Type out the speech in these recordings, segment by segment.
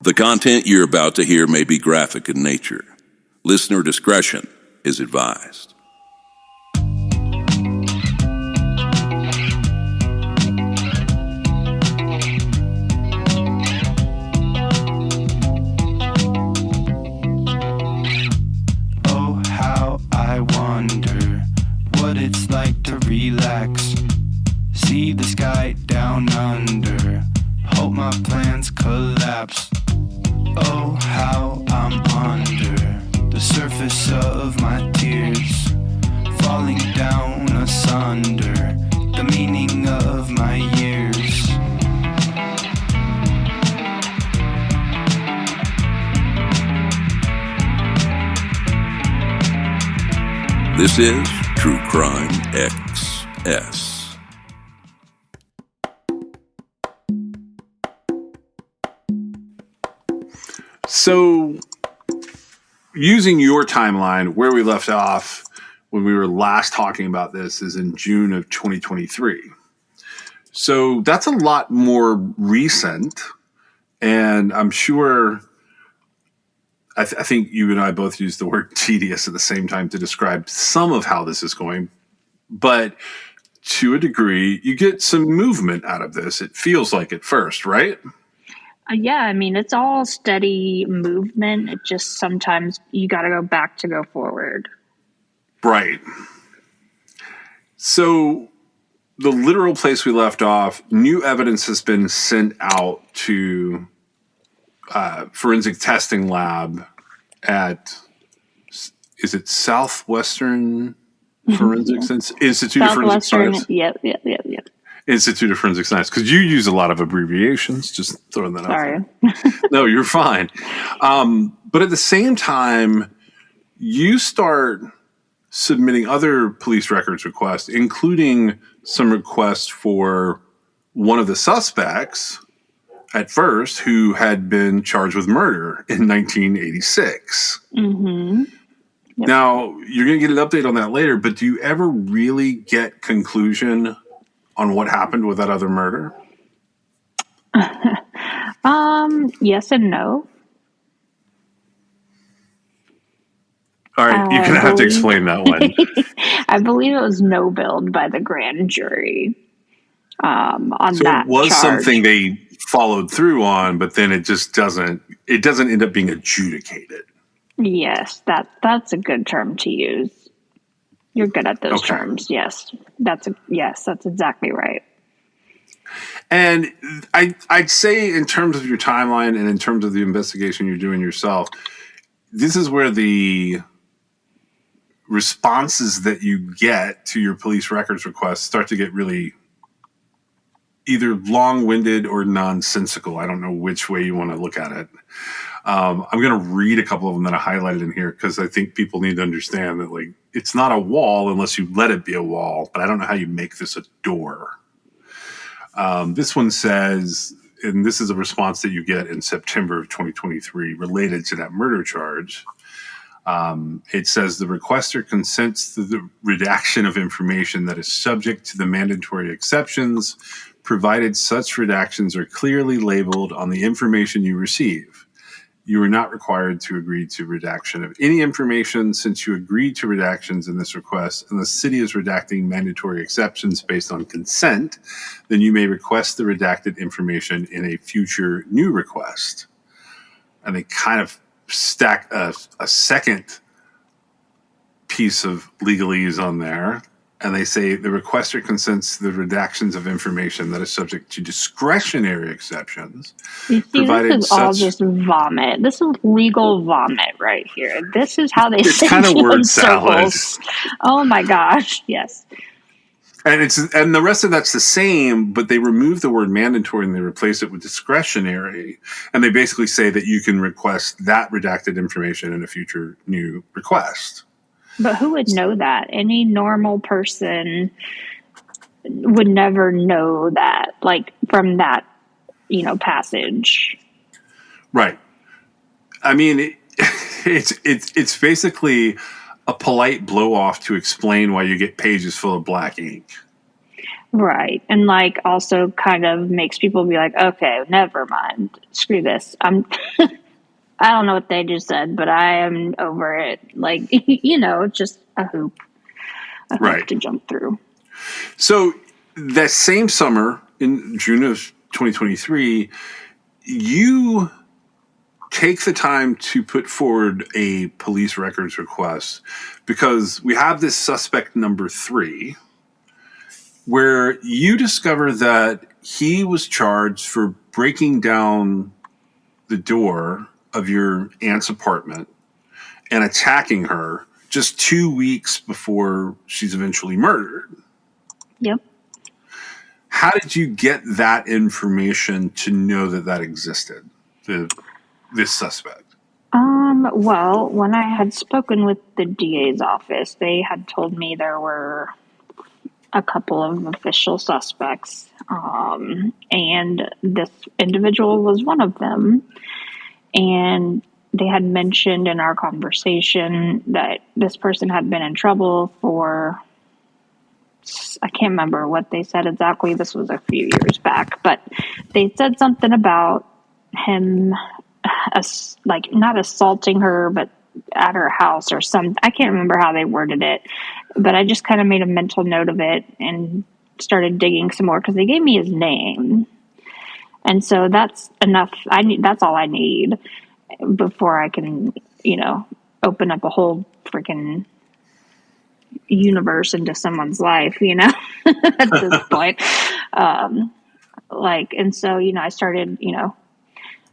The content you're about to hear may be graphic in nature. Listener discretion is advised. Oh, how I wonder what it's like to relax. See the sky down under. Hope my plans collapse. Oh, how I'm under the surface of my tears, falling down asunder the meaning of my years. This is True Crime XS. So, using your timeline, where we left off when we were last talking about this is in June of 2023. So that's a lot more recent, and I'm sure, I think you and I both used the word tedious at the same time to describe some of how this is going, but to a degree, you get some movement out of this. It feels like at first, right? Yeah, I mean, it's all steady movement. It just sometimes you got to go back to go forward. Right. So the literal place we left off, new evidence has been sent out to forensic testing lab at, is it Southwestern Forensic Institute of Forensic Science? Yep. Institute of Forensic Science, because you use a lot of abbreviations, just throwing that out there. No, you're fine. But at the same time, you start submitting other police records requests, including some requests for one of the suspects at first who had been charged with murder in 1986. Mm-hmm. Yep. Now, you're going to get an update on that later, but do you ever really get conclusion on what happened with that other murder? Yes and no. All right, you're going to have to explain that one. I believe it was no billed by the grand jury on so that it was charge. Something they followed through on, but then it just doesn't end up being adjudicated. Yes, that's a good term to use. You're good at those terms. Yes, that's exactly right. And I'd say in terms of your timeline and in terms of the investigation you're doing yourself, this is where the responses that you get to your police records requests start to get really either long-winded or nonsensical. I don't know which way you want to look at it. I'm going to read a couple of them that I highlighted in here because I think people need to understand that, like, it's not a wall unless you let it be a wall, but I don't know how you make this a door. This one says, and this is a response that you get in September of 2023 related to that murder charge. It says the requester consents to the redaction of information that is subject to the mandatory exceptions, provided such redactions are clearly labeled on the information you receive. You are not required to agree to redaction of any information since you agreed to redactions in this request and the city is redacting mandatory exceptions based on consent, then you may request the redacted information in a future new request. And they kind of stack a second piece of legalese on there. And they say the requester consents to the redactions of information that is subject to discretionary exceptions. You see, this is all just vomit. This is legal vomit right here. This is how they it's kind of word salad. Oh my gosh, yes. And the rest of that's the same, but they remove the word mandatory and they replace it with discretionary. And they basically say that you can request that redacted information in a future new request. But who would know that? Any normal person would never know that, like, from that, passage. Right. I mean, it's basically a polite blow off to explain why you get pages full of black ink. Right. And like also kind of makes people be like, okay, never mind. Screw this. I don't know what they just said, but I am over it. Like, just a hoop Right. to jump through. So that same summer in June of 2023, you take the time to put forward a police records request because we have this suspect number 3 where you discover that he was charged for breaking down the door of your aunt's apartment and attacking her just 2 weeks before she's eventually murdered. Yep. How did you get that information to know that existed, this suspect? Well, when I had spoken with the DA's office, they had told me there were a couple of official suspects, and this individual was one of them. And they had mentioned in our conversation that this person had been in trouble for, I can't remember what they said exactly. This was a few years back, but they said something about him, not assaulting her, but at her house or something. I can't remember how they worded it, but I just kind of made a mental note of it and started digging some more because they gave me his name. And so that's enough. That's all I need before I can, open up a whole freaking universe into someone's life, at this point. And so, I started,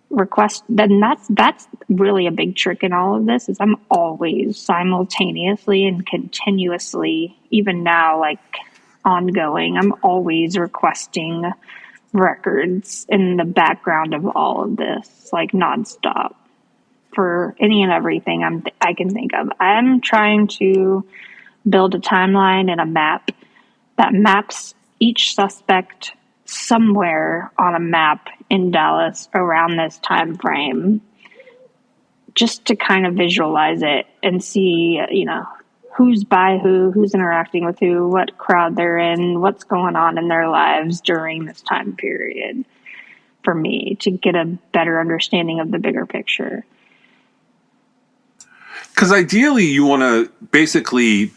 request. Then that's really a big trick in all of this is I'm always simultaneously and continuously, even now, like ongoing, I'm always requesting records in the background of all of this, like nonstop, for any and everything I can think of. I'm trying to build a timeline and a map that maps each suspect somewhere on a map in Dallas around this time frame, just to kind of visualize it and see, who's by who's interacting with who, what crowd they're in, what's going on in their lives during this time period, for me to get a better understanding of the bigger picture. Because ideally you want to basically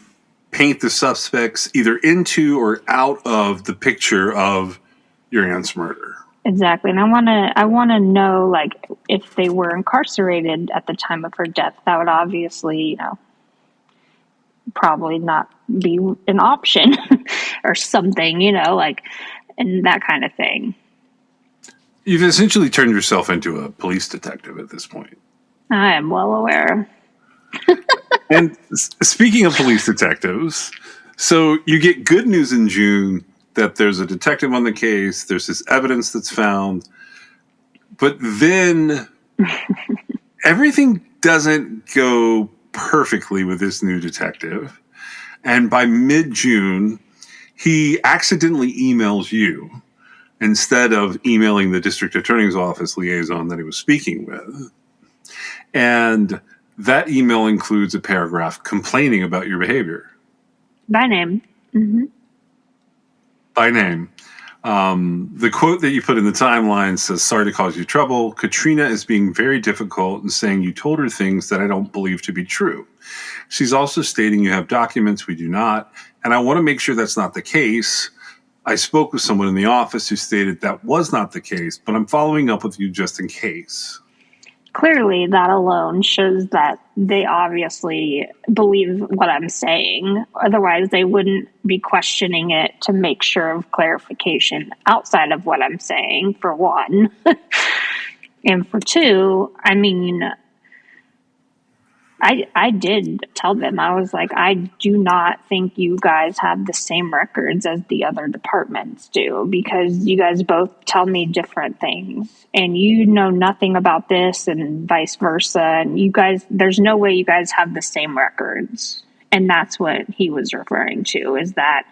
paint the suspects either into or out of the picture of your aunt's murder. Exactly. And I want to know, like, if they were incarcerated at the time of her death, that would obviously, probably not be an option or something, and that kind of thing. You've essentially turned yourself into a police detective at this point. I am well aware. And speaking of police detectives, so you get good news in June that there's a detective on the case, there's this evidence that's found, but then everything doesn't go perfectly with this new detective. And by mid-June, he accidentally emails you instead of emailing the district attorney's office liaison that he was speaking with. And that email includes a paragraph complaining about your behavior. By name. Mm-hmm. By name. The quote that you put in the timeline says, "Sorry to cause you trouble. Catrina is being very difficult and saying you told her things that I don't believe to be true. She's also stating you have documents we do not, and I want to make sure that's not the case. I spoke with someone in the office who stated that was not the case, but I'm following up with you just in case." Clearly, that alone shows that they obviously believe what I'm saying. Otherwise, they wouldn't be questioning it to make sure of clarification outside of what I'm saying, for one. And for two, I mean, I did tell them, I was like, I do not think you guys have the same records as the other departments do, because you guys both tell me different things and you know nothing about this and vice versa. And you guys, there's no way you guys have the same records. And that's what he was referring to, is that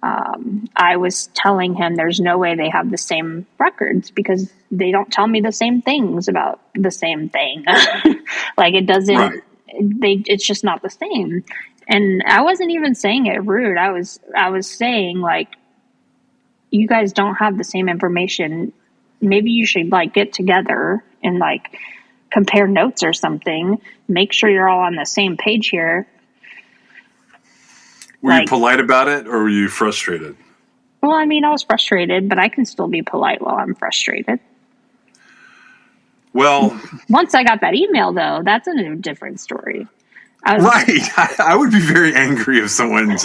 I was telling him there's no way they have the same records because they don't tell me the same things about the same thing. Like, it doesn't, right. It's just not the same. And I wasn't even saying it rude. I was saying, like, you guys don't have the same information, maybe you should like get together and like compare notes or something. Make sure you're all on the same page here. Were you polite about it, or were you frustrated? Well, I mean, I was frustrated, but I can still be polite while I'm frustrated. Well, once I got that email, though, that's a different story. I would be very angry if someone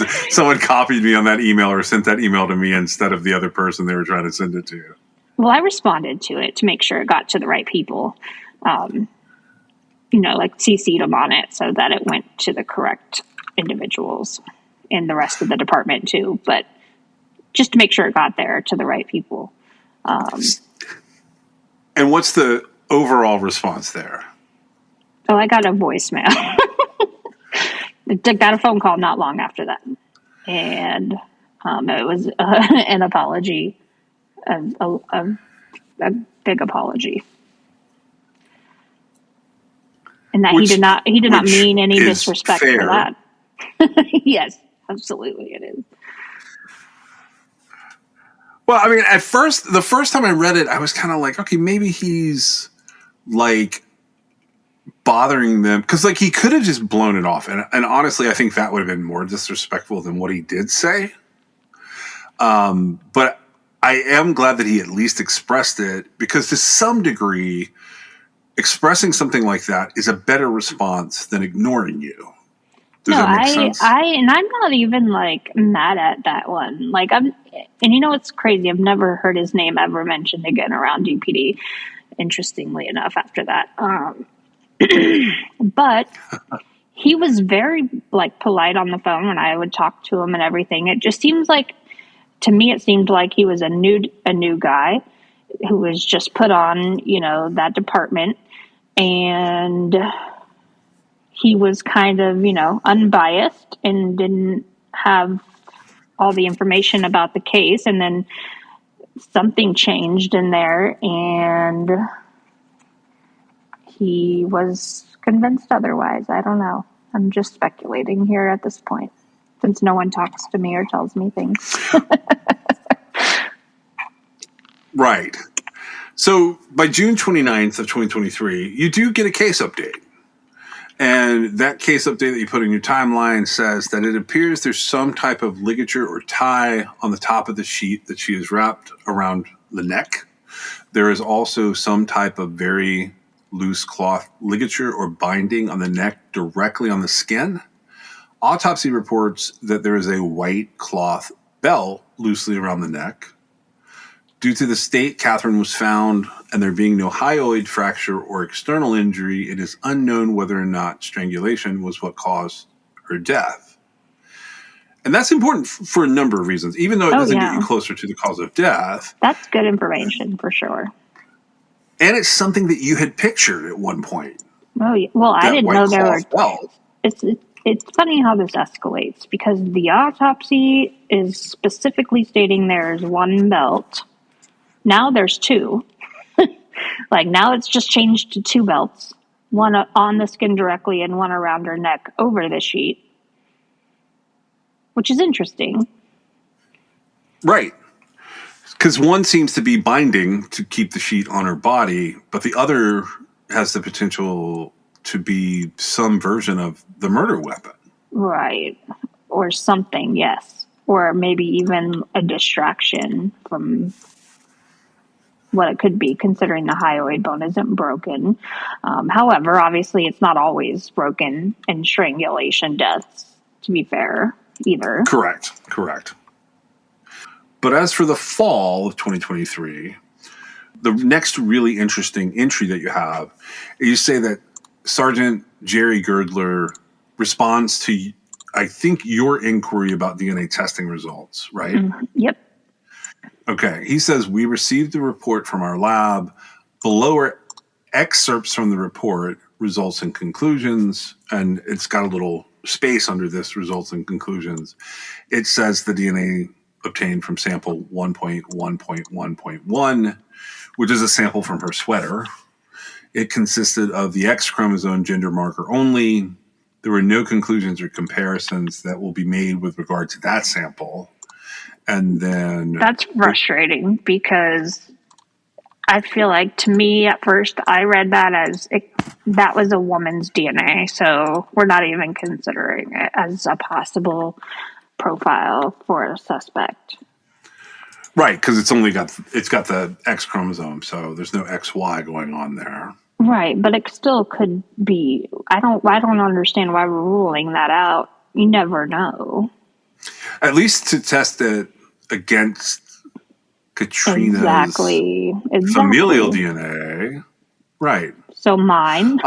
copied me on that email or sent that email to me instead of the other person they were trying to send it to. Well, I responded to it to make sure it got to the right people. Like CC'd them on it so that it went to the correct individuals and the rest of the department too. But just to make sure it got there to the right people. And what's the overall response there? Oh, I got a voicemail. I got a phone call not long after that. And it was an apology, a big apology. And that he did not mean any disrespect for that. Yes, absolutely it is. Well, I mean, the first time I read it, I was kind of like, okay, maybe he's like bothering them, because like he could have just blown it off, and honestly, I think that would have been more disrespectful than what he did say. But I am glad that he at least expressed it, because to some degree, expressing something like that is a better response than ignoring you. Does that make sense? I'm not even like mad at that one. Like and it's crazy. I've never heard his name ever mentioned again around DPD. Interestingly enough, after that, but he was very like polite on the phone when I would talk to him and everything. It just seems like, to me, it seemed like he was a new guy who was just put on, that department, and he was kind of, unbiased and didn't have all the information about the case. And then something changed in there, and he was convinced otherwise. I don't know. I'm just speculating here at this point, since no one talks to me or tells me things. Right. So by June 29th of 2023, you do get a case update. And that case update that you put in your timeline says that it appears there's some type of ligature or tie on the top of the sheet that she has wrapped around the neck. There is also some type of very loose cloth ligature or binding on the neck directly on the skin. Autopsy reports that there is a white cloth belt loosely around the neck. Due to the state Catherine was found and there being no hyoid fracture or external injury, it is unknown whether or not strangulation was what caused her death. And that's important for a number of reasons, even though it doesn't get you closer to the cause of death. That's good information for sure. And it's something that you had pictured at one point. Oh, yeah. Well, I didn't know there were. It's funny how this escalates, because the autopsy is specifically stating there's one belt. Now there's two. Like now it's just changed to two belts, one on the skin directly and one around her neck over the sheet, which is interesting. Right. Because one seems to be binding to keep the sheet on her body, but the other has the potential to be some version of the murder weapon. Right. Or something, yes. Or maybe even a distraction from what it could be, considering the hyoid bone isn't broken. However, obviously it's not always broken in strangulation deaths, to be fair, either. Correct. But as for the fall of 2023, the next really interesting entry that you have, you say that Sergeant Jerry Girdler responds to, I think, your inquiry about DNA testing results, right? Mm-hmm. Yep. Okay. He says, we received the report from our lab. Below are excerpts from the report, results and conclusions, and it's got a little space under this, results and conclusions. It says the DNA obtained from sample 1.1.1.1, which is a sample from her sweater. It consisted of the X chromosome gender marker only. There were no conclusions or comparisons that will be made with regard to that sample. And then That's frustrating because I feel like, to me, at first, I read that as that was a woman's DNA. So we're not even considering it as a possible profile for a suspect. right, because it's got the X chromosome, so there's no XY going on there. Right, but it still could be. I don't understand why we're ruling that out. You never know. At least to test it against Catrina's Exactly. familial DNA. Right. So mine.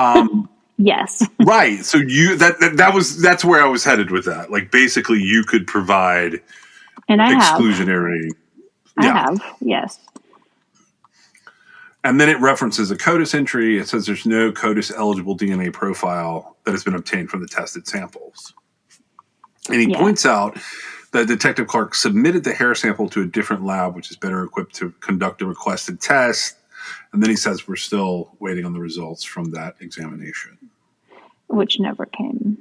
Yes. Right. So that's where I was headed with that. Like, basically you could provide And I exclusionary. I have, yes. And then it references a CODIS entry. It says there's no CODIS eligible DNA profile that has been obtained from the tested samples. And he points out that Detective Clark submitted the hair sample to a different lab, which is better equipped to conduct a requested test. And then he says we're still waiting on the results from that examination. Which never came.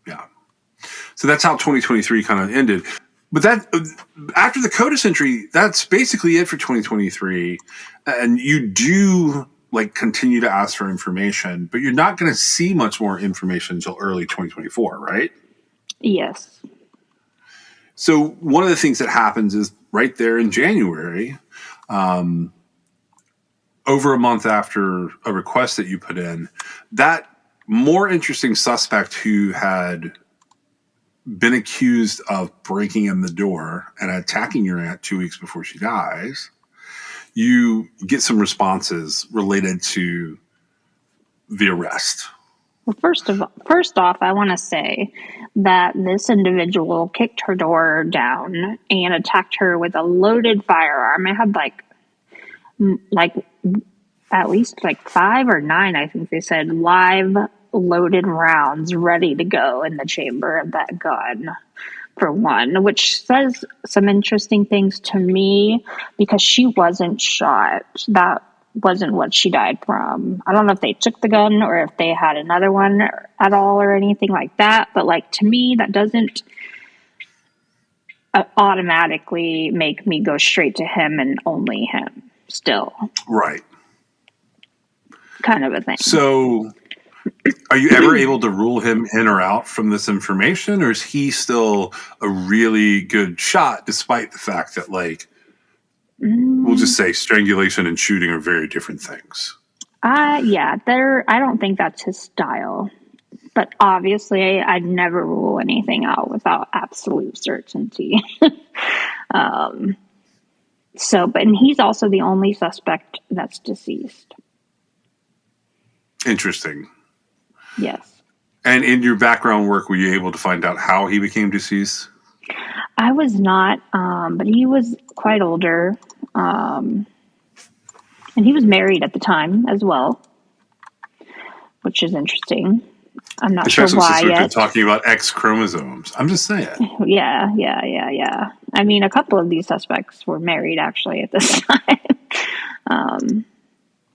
Yeah. So that's how 2023 kind of ended. But that after the CODIS entry, that's basically it for 2023. And you do continue to ask for information, but you're not going to see much more information until early 2024, right? Yes. So one of the things that happens is right there in January, over a month after a request that you put in, that more interesting suspect who had been accused of breaking in the door and attacking your aunt 2 weeks before she dies, you get some responses related to the arrest. Well, first off, I want to say that this individual kicked her door down and attacked her with a loaded firearm. It had at least 5 or 9, I think they said, live loaded rounds ready to go in the chamber of that gun, for one, which says some interesting things to me because she wasn't shot. That wasn't what she died from. I don't know if they took the gun or if they had another one at all or anything like that, but to me, that doesn't automatically make me go straight to him and only him still. Right. Kind of a thing. So are you ever able to rule him in or out from this information, or is he still a really good shot despite the fact that we'll just say strangulation and shooting are very different things? Yeah, I don't think that's his style. But obviously, I'd never rule anything out without absolute certainty. And he's also the only suspect that's deceased. Interesting. Yes. And in your background work, were you able to find out how he became deceased? I was not, but he was quite older. And he was married at the time as well, which is interesting. I'm not sure why yet. We're talking about X chromosomes. I'm just saying. Yeah. I mean, a couple of these suspects were married actually at this time.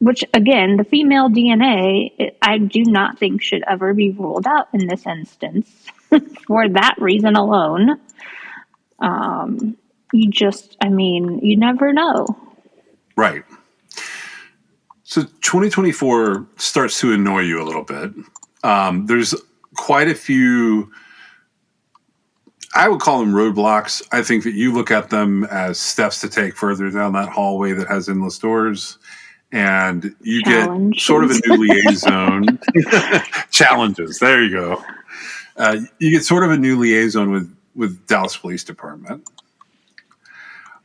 Which, again, the female DNA, I do not think should ever be ruled out in this instance for that reason alone. You never know. Right. So 2024 starts to annoy you a little bit. There's quite a few, I would call them roadblocks. I think that you look at them as steps to take further down that hallway that has endless doors. And you get sort of a new liaison. Challenges. There you go. You get sort of a new liaison with Dallas Police Department.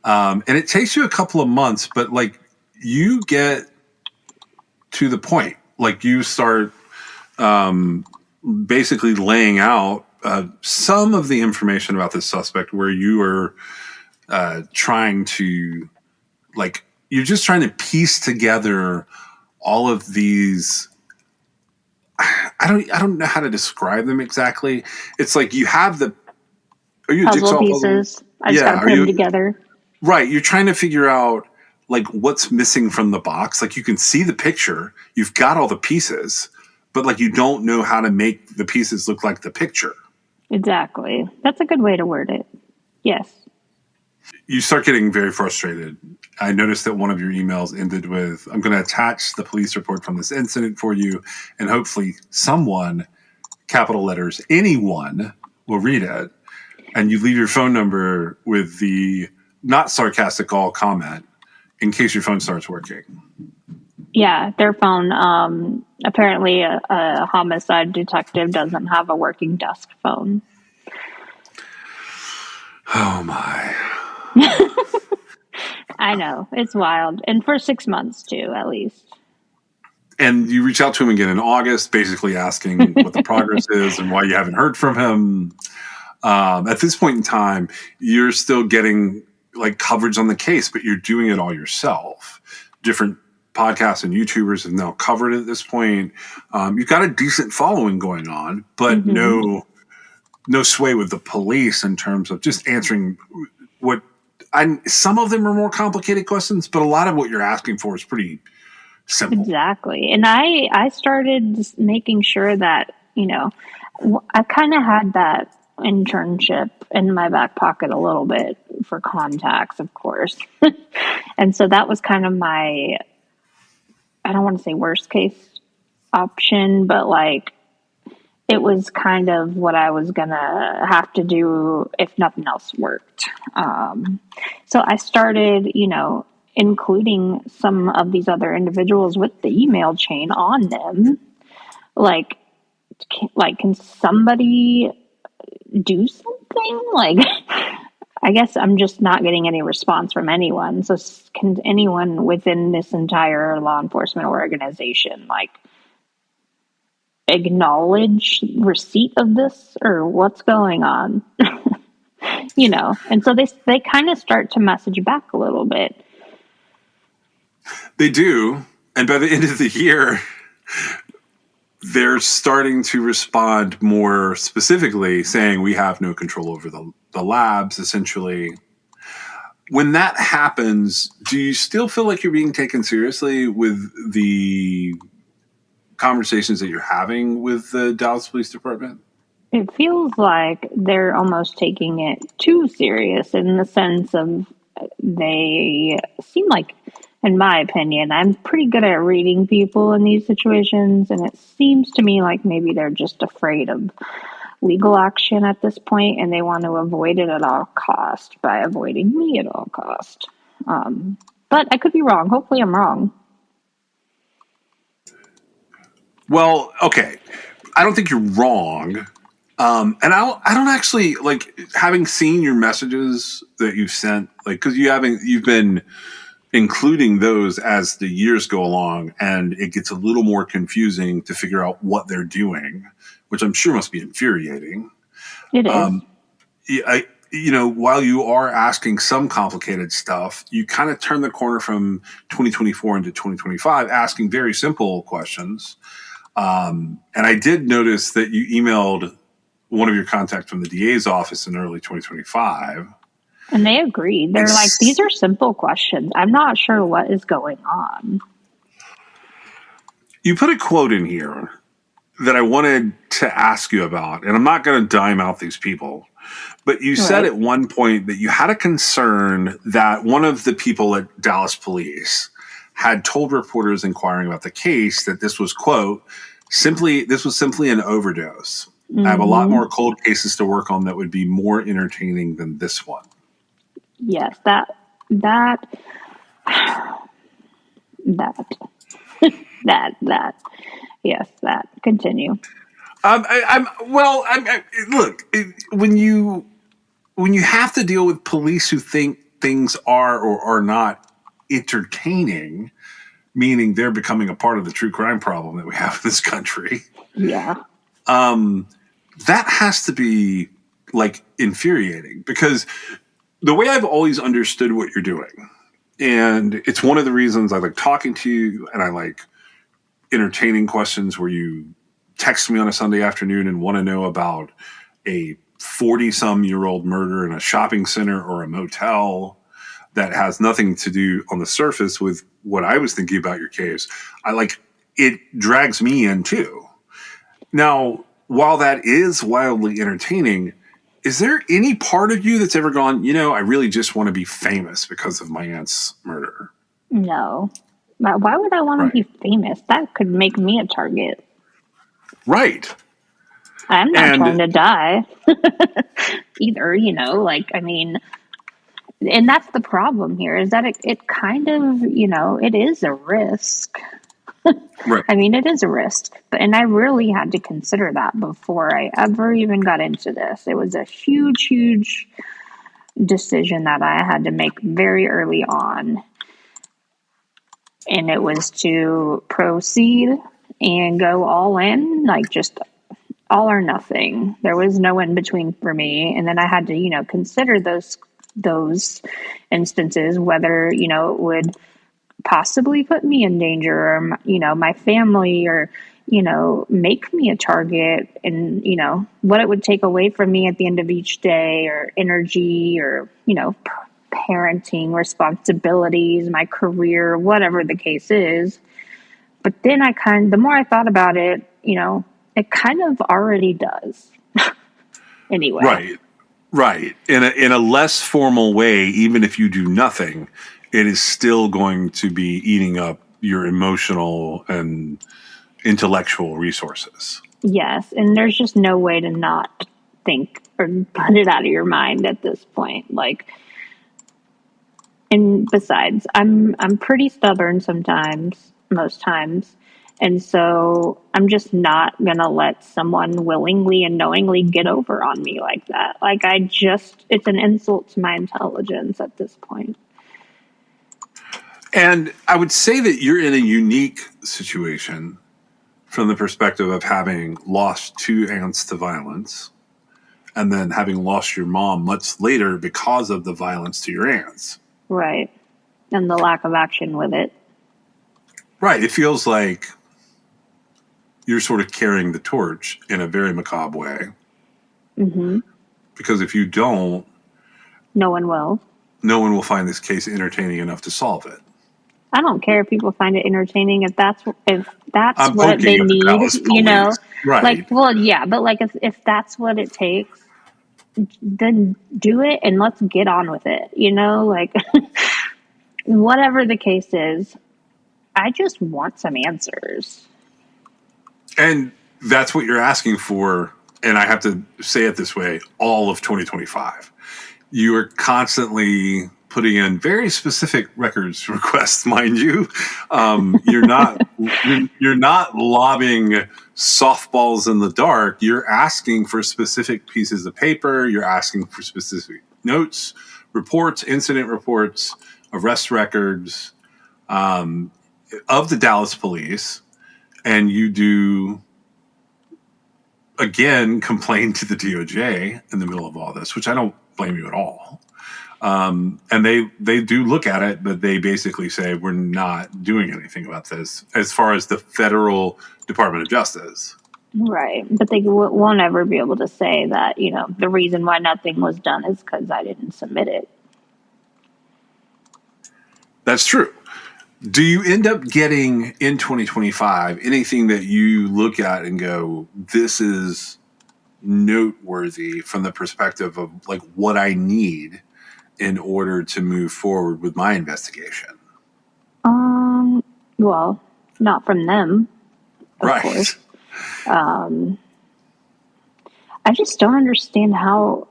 And it takes you a couple of months, but you get to the point. You start basically laying out some of the information about this suspect where you are trying to you're just trying to piece together all of these. I don't know how to describe them exactly. It's you have the puzzle pieces. I just got to put them together. Right. You're trying to figure out what's missing from the box. You can see the picture. You've got all the pieces, but you don't know how to make the pieces look like the picture. Exactly. That's a good way to word it. Yes. You start getting very frustrated. I noticed that one of your emails ended with, I'm going to attach the police report from this incident for you, and hopefully someone, capital letters, anyone, will read it. And you leave your phone number with the not sarcastic all comment in case your phone starts working. Yeah, their phone. Apparently, a homicide detective doesn't have a working desk phone. Oh, my. I know. It's wild. And for 6 months, too, at least. And you reach out to him again in August, basically asking what the progress is and why you haven't heard from him. At this point in time, you're still getting like coverage on the case, but you're doing it all yourself. Different podcasts and YouTubers have now covered it at this point. You've got a decent following going on, but no sway with the police in terms of just answering what some of them are more complicated questions, but a lot of what you're asking for is pretty simple. Exactly. And I started just making sure that, I kind of had that internship in my back pocket a little bit for contacts, of course. And so that was kind of my, I don't want to say worst case option, but like it was kind of what I was going to have to do if nothing else worked. So I started, including some of these other individuals with the email chain on them. Like can somebody do something? Like, I guess I'm just not getting any response from anyone. So can anyone within this entire law enforcement organization, like, acknowledge receipt of this or what's going on? And so they kind of start to message back a little bit. They do. And by the end of the year, they're starting to respond more specifically, saying we have no control over the labs, essentially. When that happens, do you still feel like you're being taken seriously with the conversations that you're having with the Dallas Police Department? It feels like they're almost taking it too serious in the sense of they seem like, in my opinion, I'm pretty good at reading people in these situations, and it seems to me like maybe they're just afraid of legal action at this point, and they want to avoid it at all cost by avoiding me at all cost. But I could be wrong. Hopefully I'm wrong. Well, okay. I don't think you're wrong. And I don't actually, like, having seen your messages that you've sent, like, because you've been including those as the years go along, and it gets a little more confusing to figure out what they're doing, which I'm sure must be infuriating. It is. While you are asking some complicated stuff, you kind of turn the corner from 2024 into 2025, asking very simple questions. And I did notice that you emailed one of your contacts from the DA's office in early 2025. And they agreed. They're like, these are simple questions. I'm not sure what is going on. You put a quote in here that I wanted to ask you about, and I'm not going to dime out these people, but you said at one point that you had a concern that one of the people at Dallas Police had told reporters inquiring about the case that this was, quote, simply an overdose. I have a lot more cold cases to work on that would be more entertaining than this one. Yes, that, yes, that. Continue. Look, when you have to deal with police who think things are or are not entertaining, meaning they're becoming a part of the true crime problem that we have in this country. Yeah. That has to be like infuriating, because the way I've always understood what you're doing, and it's one of the reasons I like talking to you and I like entertaining questions where you text me on a Sunday afternoon and want to know about a 40-some-year-old murder in a shopping center or a motel that has nothing to do on the surface with what I was thinking about your case. It drags me in too. Now, while that is wildly entertaining, is there any part of you that's ever gone, I really just want to be famous because of my aunt's murder? No. Why would I want to Right. be famous? That could make me a target. Right. I'm not And trying to die either, and that's the problem here is that it kind of, it is a risk. right. It is a risk, and I really had to consider that before I ever even got into this. It was a huge, huge decision that I had to make very early on, and it was to proceed and go all in, like just all or nothing. There was no in between for me, and then I had to, consider those instances, whether it would possibly put me in danger or my family, or make me a target, and what it would take away from me at the end of each day, or energy, or parenting responsibilities, my career, whatever the case is. But then the more I thought about it, it kind of already does. Anyway. Right. In a less formal way, even if you do nothing, it is still going to be eating up your emotional and intellectual resources. Yes, and there's just no way to not think or put it out of your mind at this point. And besides, I'm pretty stubborn sometimes, most times. And so I'm just not going to let someone willingly and knowingly get over on me like that. It's an insult to my intelligence at this point. And I would say that you're in a unique situation from the perspective of having lost 2 aunts to violence and then having lost your mom much later because of the violence to your aunts. Right. And the lack of action with it. Right. It feels like you're sort of carrying the torch in a very macabre way. Mm-hmm. Because if you don't, no one will find this case entertaining enough to solve it. I don't care if people find it entertaining, if that's I'm what they at the need, Dallas police. Right. But if that's what it takes, then do it and let's get on with it. Whatever the case is, I just want some answers. And that's what you're asking for. And I have to say it this way, all of 2025. You are constantly putting in very specific records requests, mind you. You're not lobbing softballs in the dark. You're asking for specific pieces of paper. You're asking for specific notes, reports, incident reports, arrest records of the Dallas police. And you do, again, complain to the DOJ in the middle of all this, which I don't blame you at all. And they do look at it, but they basically say, we're not doing anything about this as far as the federal Department of Justice. Right. But they won't ever be able to say that, the reason why nothing was done is because I didn't submit it. That's true. Do you end up getting in 2025 anything that you look at and go, this is noteworthy from the perspective of like what I need in order to move forward with my investigation? Well, not from them, of Right. course. I just don't understand how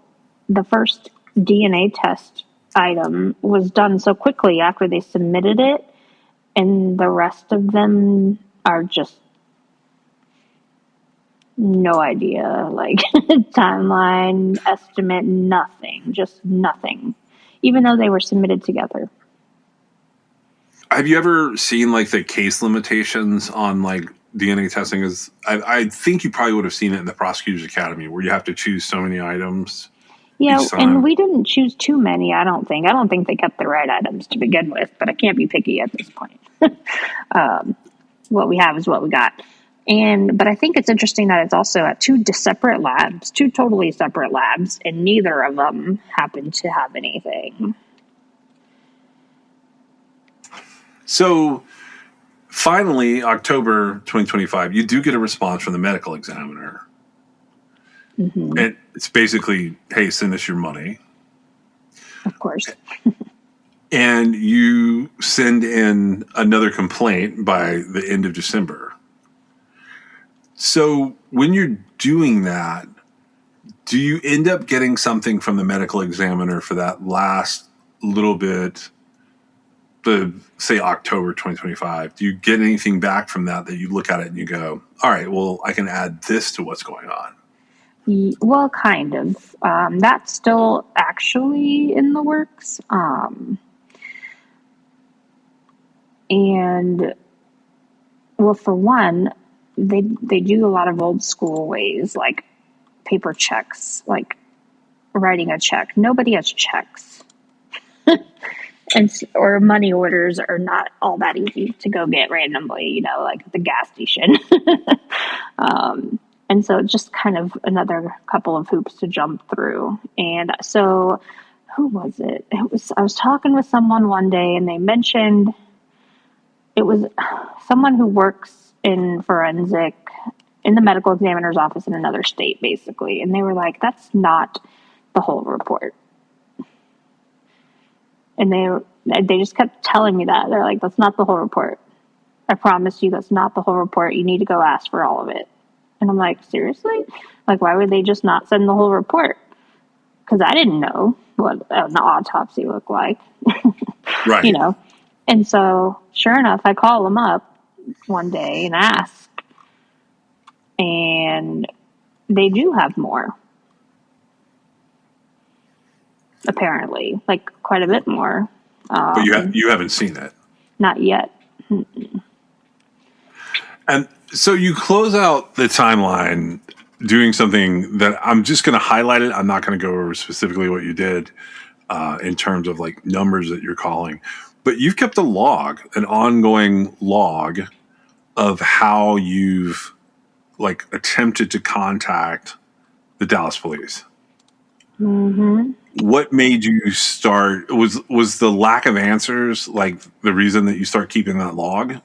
the first DNA test item was done so quickly after they submitted it, and the rest of them are just no idea, timeline, estimate, nothing, just nothing, even though they were submitted together. Have you ever seen like the case limitations on like DNA testing? I think you probably would have seen it in the Prosecutors Academy where you have to choose so many items. Yeah, and we didn't choose too many, I don't think. I don't think they kept the right items to begin with, but I can't be picky at this point. What we have is what we got. But I think it's interesting that it's also at 2 separate labs, 2 totally separate labs, and neither of them happen to have anything. So finally, October 2025, you do get a response from the medical examiner. Mm-hmm. And it's basically, hey, send us your money. Of course. And you send in another complaint by the end of December. So when you're doing that, do you end up getting something from the medical examiner for that last little bit, say October 2025? Do you get anything back from that you look at it and you go, all right, well, I can add this to what's going on? Well, kind of. That's still actually in the works. And well, for one, they do a lot of old school ways, like paper checks, like writing a check. Nobody has checks. Or money orders are not all that easy to go get randomly, like at the gas station. And so just kind of another couple of hoops to jump through. And so who was it? I was talking with someone one day and they mentioned it was someone who works in forensic in the medical examiner's office in another state, basically. And they were like, that's not the whole report. And they just kept telling me that. They're like, that's not the whole report. I promise you that's not the whole report. You need to go ask for all of it. And I'm like, seriously? Like, why would they just not send the whole report? Because I didn't know what an autopsy looked like. Right. And so, sure enough, I call them up one day and ask. And they do have more. Apparently, like quite a bit more. But you haven't seen it. Not yet. And so you close out the timeline doing something that I'm just going to highlight it. I'm not going to go over specifically what you did in terms of like numbers that you're calling. But you've kept a log, an ongoing log of how you've like attempted to contact the Dallas police. Mm-hmm. What made you start? Was the lack of answers like the reason that you start keeping that log?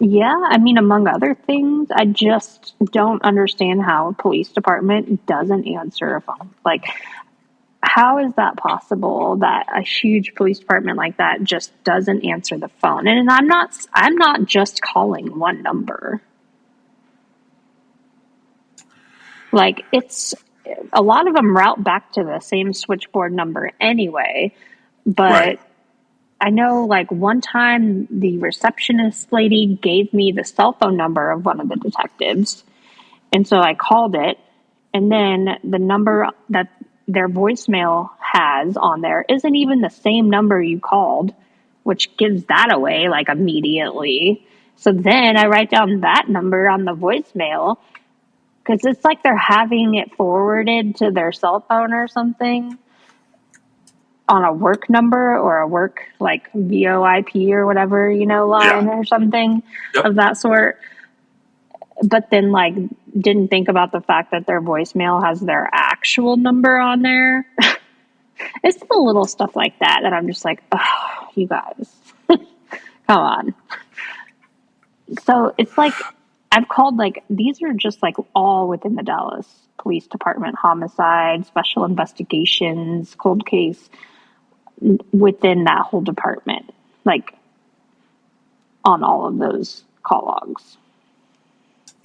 Yeah, I mean, among other things, I just don't understand how a police department doesn't answer a phone. Like, how is that possible that a huge police department like that just doesn't answer the phone? And I'm not just calling one number. Like, it's a lot of them route back to the same switchboard number anyway, but Right. I know like one time the receptionist lady gave me the cell phone number of one of the detectives. And so I called it, and then the number that their voicemail has on there isn't even the same number you called, which gives that away like immediately. So then I write down that number on the voicemail because it's like they're having it forwarded to their cell phone or something on a work number or a work like VoIP or whatever, line or something of that sort. But then like didn't think about the fact that their voicemail has their actual number on there. It's the little stuff like that I'm just like, oh, you guys, come on. So it's like, I've called like, these are just like all within the Dallas Police Department, homicide, special investigations, cold case, within that whole department, like on all of those call logs.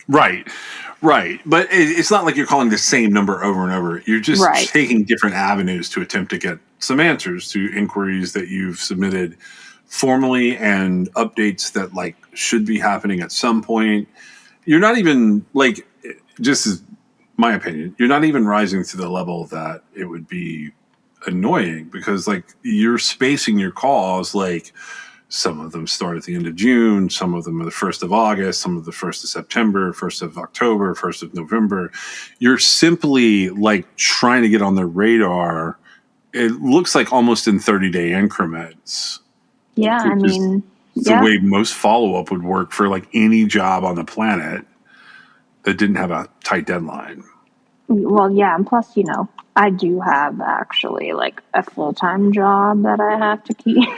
Right. But it's not like you're calling the same number over and over. You're just taking different avenues to attempt to get some answers to inquiries that you've submitted formally and updates that like should be happening at some point. You're not even like, just as my opinion, you're not even rising to the level that it would be annoying because like you're spacing your calls, like some of them start at the end of June, some of them are the 1st of August, some of the 1st of September, 1st of October, 1st of November. You're simply like trying to get on the radar. It looks like almost in 30-day increments. Yeah, I mean, the way most follow-up would work for like any job on the planet that didn't have a tight deadline. Well, yeah, and plus, I do have actually like a full-time job that I have to keep.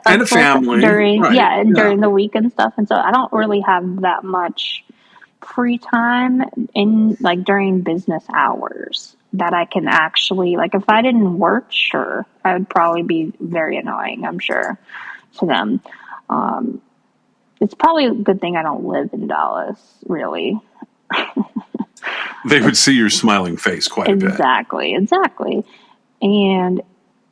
And a family. During the week and stuff. And so I don't really have that much free time in like during business hours that I can actually, like, if I didn't work, sure, I would probably be very annoying, I'm sure, to them. It's probably a good thing I don't live in Dallas, really. They would see your smiling face quite a bit. Exactly. And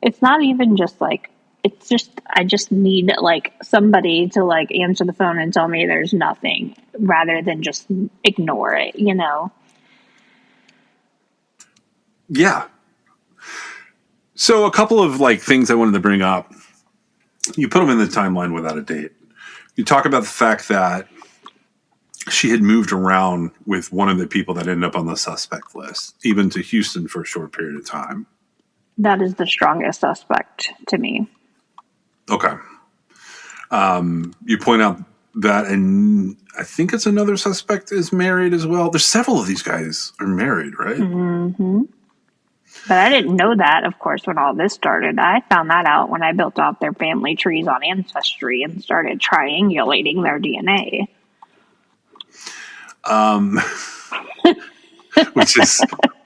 it's not even just like, it's just, I just need like somebody to like answer the phone and tell me there's nothing rather than just ignore it, you know? Yeah. So a couple of like things I wanted to bring up. You put them in the timeline without a date. You talk about the fact that she had moved around with one of the people that ended up on the suspect list, even to Houston for a short period of time. That is the strongest suspect to me. Okay. You point out that, and I think it's another suspect is married as well. There's several of these guys are married, right? Mm-hmm. But I didn't know that, of course, when all this started. I found that out when I built out their family trees on Ancestry and started triangulating their DNA.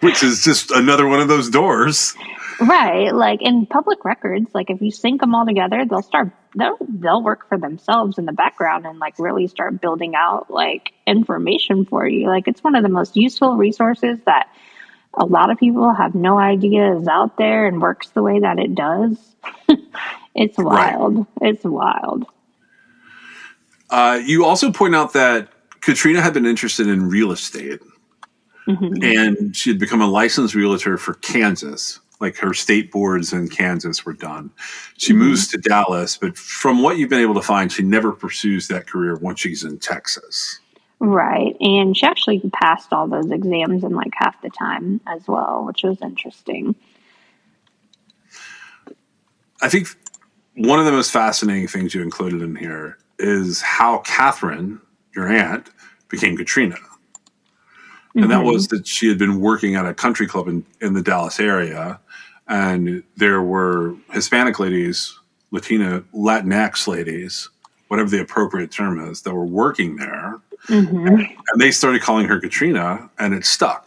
Which is just another one of those doors. Right. Like in public records, like if you sync them all together, they'll work for themselves in the background and like really start building out like information for you. Like it's one of the most useful resources that a lot of people have no idea is out there and works the way that it does. It's wild. Right. It's wild. You also point out that Catrina had been interested in real estate. Mm-hmm. And she had become a licensed realtor for Kansas. Like her state boards in Kansas were done. She moves to Dallas, but from what you've been able to find, she never pursues that career once she's in Texas. Right. And she actually passed all those exams in like half the time as well, which was interesting. I think one of the most fascinating things you included in here is how Catherine, your aunt, became Catrina. And that was that she had been working at a country club in the Dallas area, and there were Hispanic ladies, Latinx ladies, whatever the appropriate term is, that were working there. Mm-hmm. And they started calling her Catrina, and it stuck.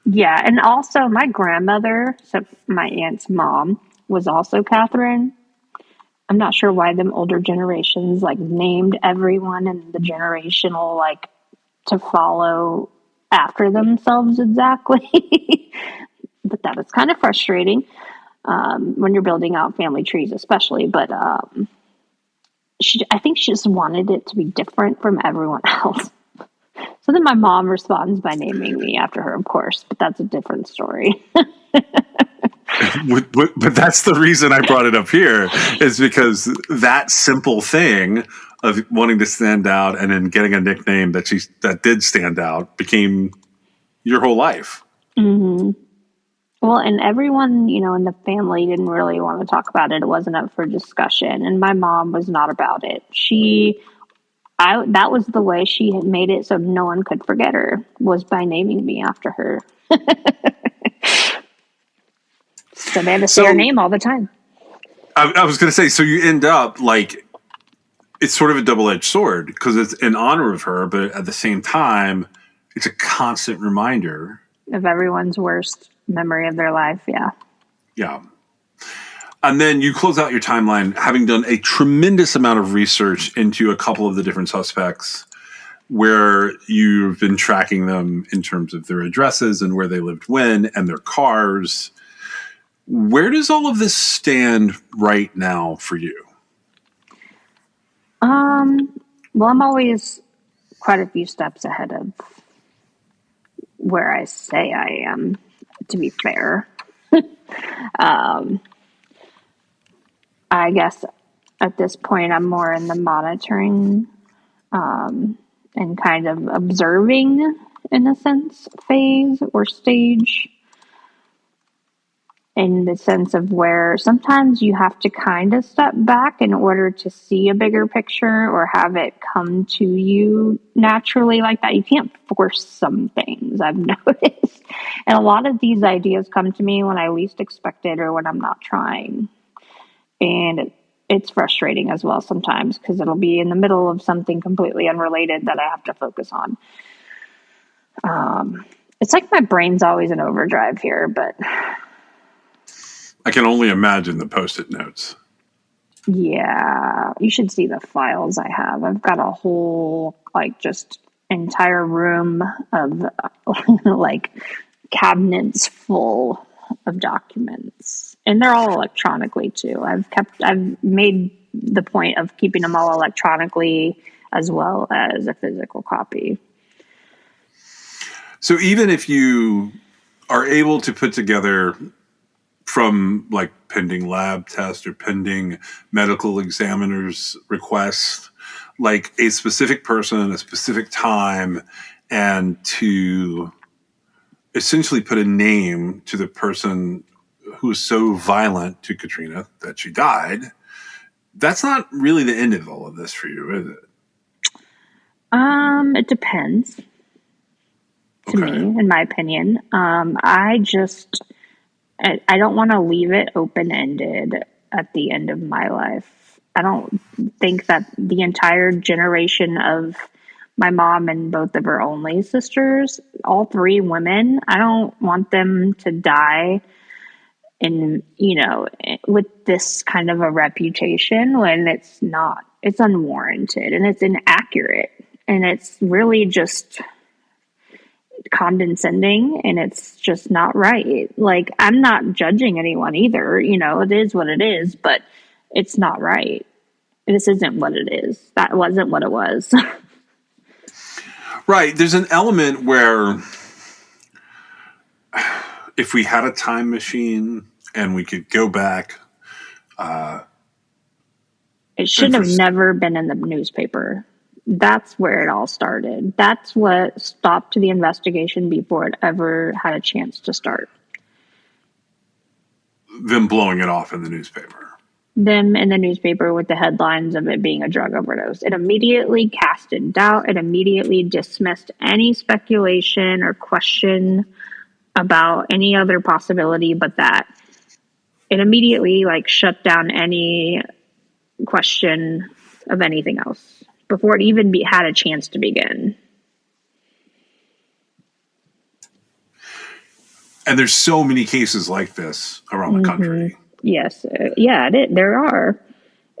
Yeah, and also my grandmother, so my aunt's mom, was also Catherine. I'm not sure why them older generations like named everyone in the generational like to follow after themselves exactly. But that is kind of frustrating when you're building out family trees, especially. But I think she just wanted it to be different from everyone else. So then my mom responds by naming me after her, of course, but that's a different story. But that's the reason I brought it up here, is because that simple thing of wanting to stand out and then getting a nickname that did stand out became your whole life. Mm-hmm. Well, and everyone, in the family didn't really want to talk about it. It wasn't up for discussion. And my mom was not about it. That was the way she had made it so no one could forget her, was by naming me after her. So they had to say her name all the time. I was going to say, so you end up like, it's sort of a double-edged sword because it's in honor of her, but at the same time, it's a constant reminder of everyone's worst memory of their life. Yeah. Yeah. And then you close out your timeline having done a tremendous amount of research into a couple of the different suspects where you've been tracking them in terms of their addresses and where they lived when and their cars. Where does all of this stand right now for you? Well, I'm always quite a few steps ahead of where I say I am, to be fair. I guess at this point I'm more in the monitoring and kind of observing, in a sense, phase or stage, in the sense of where sometimes you have to kind of step back in order to see a bigger picture or have it come to you naturally like that. You can't force some things, I've noticed. And a lot of these ideas come to me when I least expect it or when I'm not trying. And it's frustrating as well sometimes because it'll be in the middle of something completely unrelated that I have to focus on. It's like my brain's always in overdrive here, but I can only imagine the Post-it notes. yeah, you should see the files I have. I've got a whole, like, just entire room of, like, cabinets full of documents. And they're all electronically, too. I've made the point of keeping them all electronically as well as a physical copy. So even if you are able to put together from like pending lab test or pending medical examiner's request, like a specific person, a specific time, and to essentially put a name to the person who was so violent to Catrina that she died, that's not really the end of all of this for you, is it? It depends. To me, in my opinion, I don't want to leave it open-ended at the end of my life. I don't think that the entire generation of my mom and both of her only sisters, all three women, I don't want them to die in, with this kind of a reputation when it's not. It's unwarranted and it's inaccurate and it's really just condescending and it's just not right. Like, I'm not judging anyone either, it is what it is, but it's not right. This isn't what it is. That wasn't what it was. Right. There's an element where if we had a time machine and we could go back, it should have never been in the newspaper. That's where it all started. That's what stopped the investigation before it ever had a chance to start. Them blowing it off in the newspaper. Them in the newspaper with the headlines of it being a drug overdose. It immediately casted doubt. It immediately dismissed any speculation or question about any other possibility but that. It immediately shut down any question of anything else before it even had a chance to begin. And there's so many cases like this around the country. Yes. There are.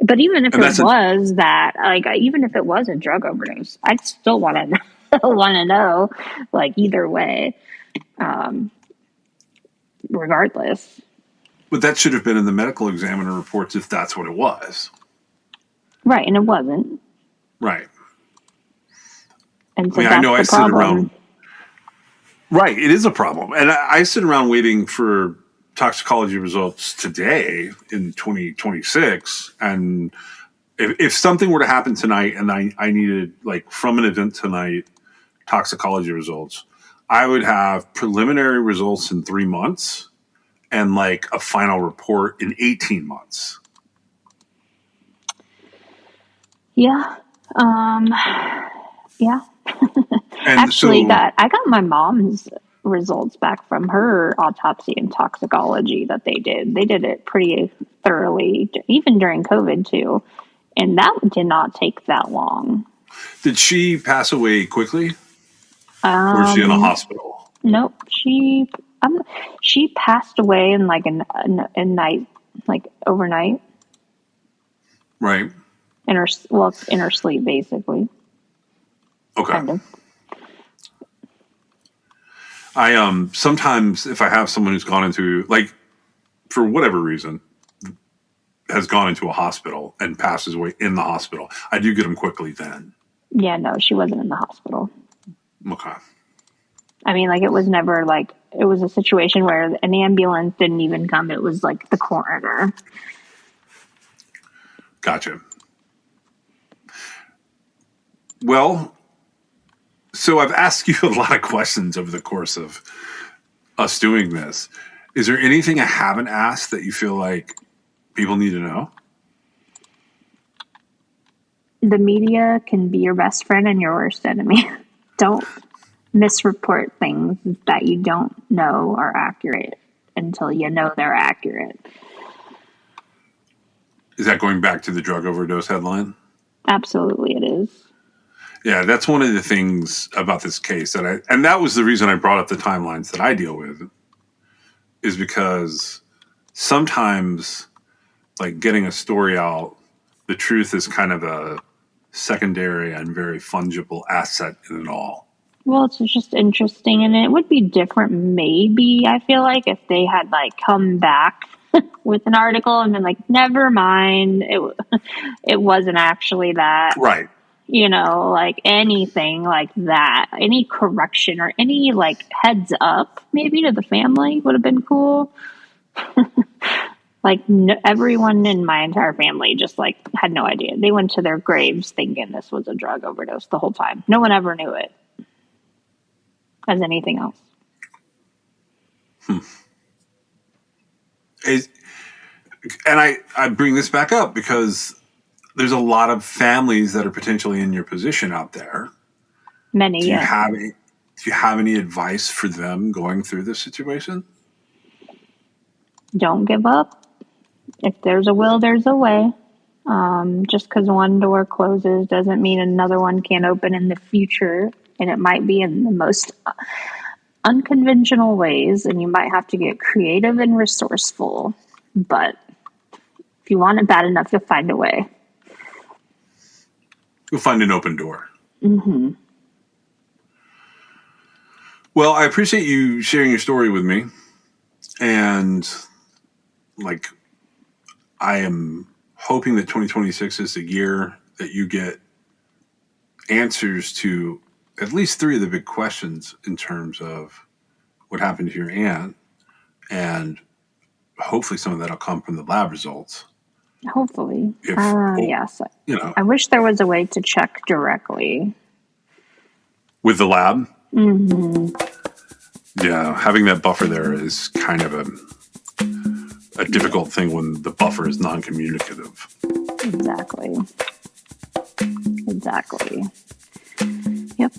But even if even if it was a drug overdose, I'd still want to know, either way, regardless. But that should have been in the medical examiner reports if that's what it was. Right, and it wasn't. Right. And so I know I sit around. Right, it is a problem. And I sit around waiting for toxicology results today in 2026. And if something were to happen tonight and I needed, from an event tonight, toxicology results, I would have preliminary results in 3 months and a final report in 18 months. Yeah. Yeah. And actually, I got my mom's results back from her autopsy and toxicology that they did. They did it pretty thoroughly, even during COVID too. And that did not take that long. Did she pass away quickly? Or is she in a hospital? Nope. She passed away in a night, overnight. Right. In her sleep, basically. Okay. Kind of. I sometimes if I have someone who's gone into for whatever reason has gone into a hospital and passes away in the hospital, I do get them quickly then. Yeah, no, she wasn't in the hospital. Okay. I mean, it was never it was a situation where an ambulance didn't even come. It was the coroner. Gotcha. Well, so I've asked you a lot of questions over the course of us doing this. Is there anything I haven't asked that you feel like people need to know? The media can be your best friend and your worst enemy. Don't misreport things that you don't know are accurate until you know they're accurate. Is that going back to the drug overdose headline? Absolutely, it is. Yeah, that's one of the things about this case and that was the reason I brought up the timelines that I deal with, is because sometimes, like, getting a story out, the truth is kind of a secondary and very fungible asset in it all. Well, it's just interesting, and it would be different maybe, I feel like, if they had, like, come back with an article and been like, never mind, it wasn't actually that. Right. You know, like anything like that, any correction or any, like, heads up maybe to the family would have been cool. Like, everyone in my entire family just, like, had no idea. They went to their graves thinking this was a drug overdose the whole time. No one ever knew it as anything else. And I bring this back up because there's a lot of families that are potentially in your position out there. Many, do you yeah. Do you have any advice for them going through this situation? Don't give up. If there's a will, there's a way. Just because one door closes doesn't mean another one can't open in the future. And it might be in the most unconventional ways. And you might have to get creative and resourceful. But if you want it bad enough, you'll find a way. You'll find an open door. Mm-hmm. Well, I appreciate you sharing your story with me. And, like, I am hoping that 2026 is the year that you get answers to at least 3 of the big questions in terms of what happened to your aunt. And hopefully some of that will come from the lab results. Hopefully. Yes. You know, I wish there was a way to check directly. With the lab? Mm-hmm. Yeah, having that buffer there is kind of a difficult thing when the buffer is non-communicative. Exactly. Yep.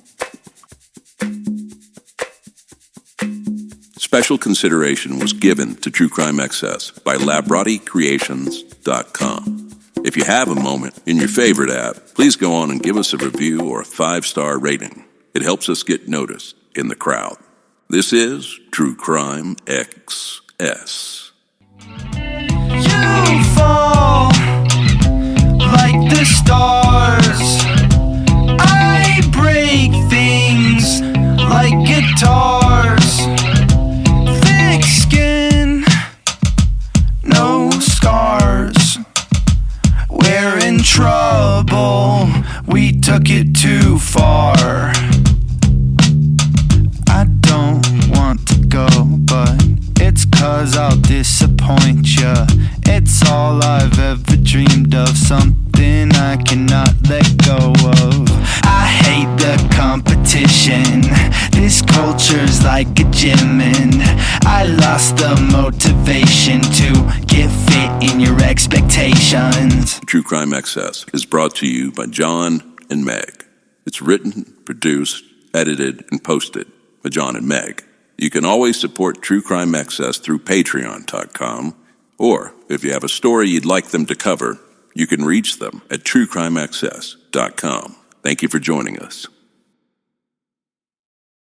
Special consideration was given to True Crime Excess by LabrottieCreations.com. If you have a moment in your favorite app, please go on and give us a review or a 5-star rating. It helps us get noticed in the crowd. This is True Crime XS. You fall like the stars. I break things like guitars. Thick skin, no scars. We're in trouble, we took it too far. I don't want to go, but it's 'cause I'll disappoint ya. It's all I've ever dreamed of, something I cannot let go of. I hate the competition, this culture's like a gym, and I lost the motivation to get fit in your expectations. True Crime Excess is brought to you by John and Meg. It's written, produced, edited, and posted by John and Meg. You can always support True Crime Excess through Patreon.com, or if you have a story you'd like them to cover, you can reach them at TrueCrimeAccess.com. Thank you for joining us.